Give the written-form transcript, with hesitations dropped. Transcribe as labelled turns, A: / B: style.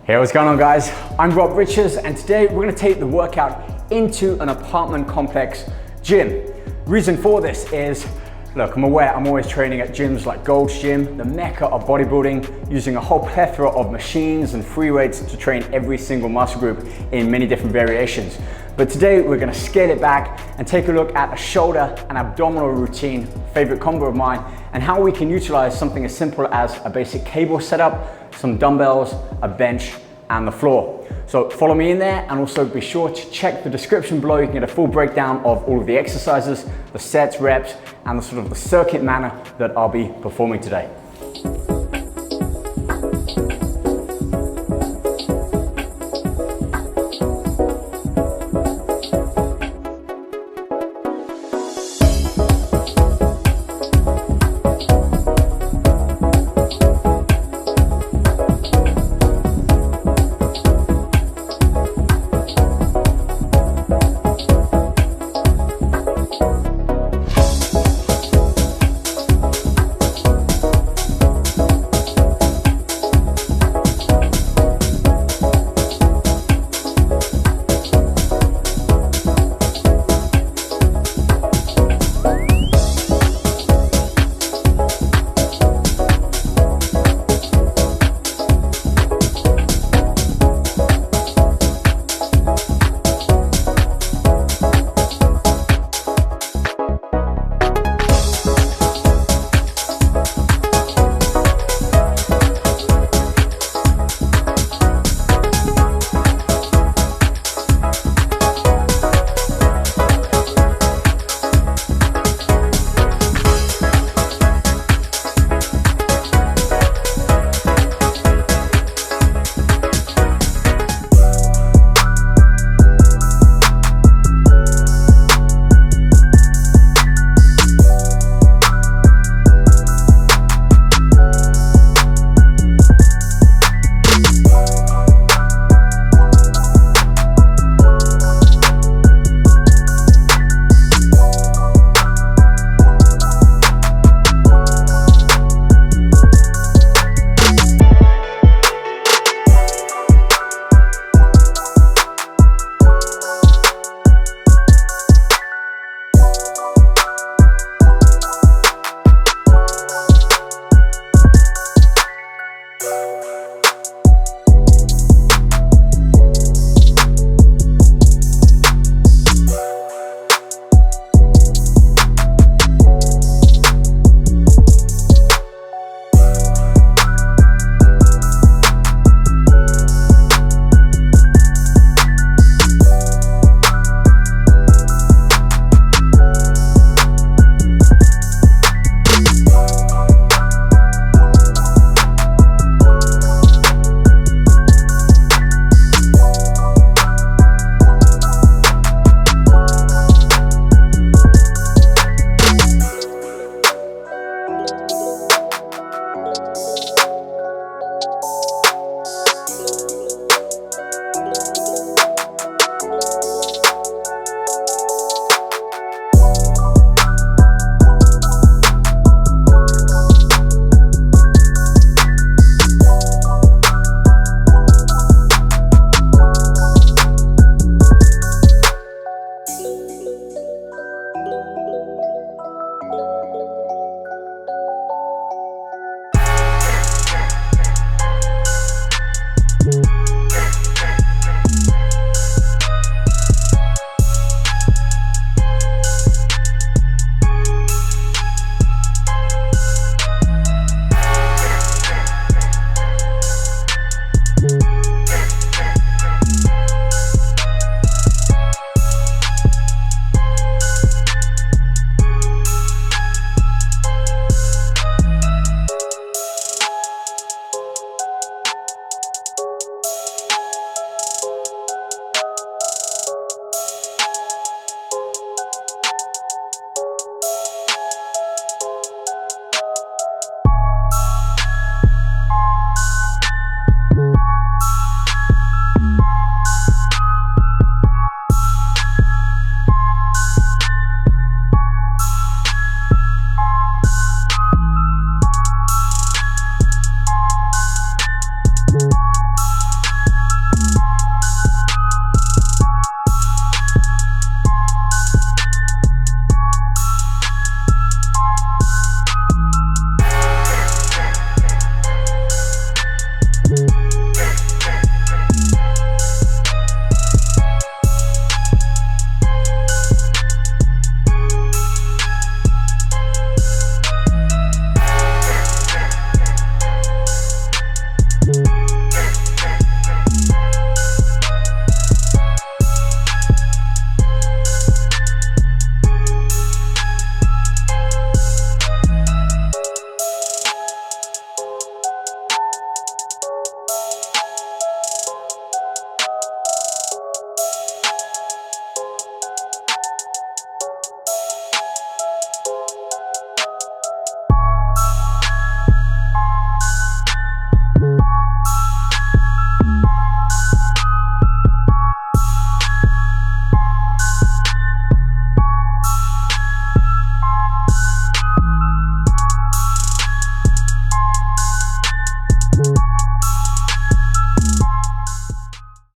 A: Hey, what's going on guys? I'm Rob Richards and today we're going to take the workout into an apartment complex gym. Reason for this is, look, I'm aware I'm always training at gyms like Gold's Gym, the mecca of bodybuilding, using a whole plethora of machines and free weights to train every single muscle group in many different variations. But today we're going to scale it back and take a look at a shoulder and abdominal routine, favorite combo of mine, and how we can utilize something as simple as a basic cable setup, some dumbbells, a bench, and the floor. So follow me in there, and also be sure to check the description below. You can get a full breakdown of all of the exercises, the sets, reps, and the circuit manner that I'll be performing today.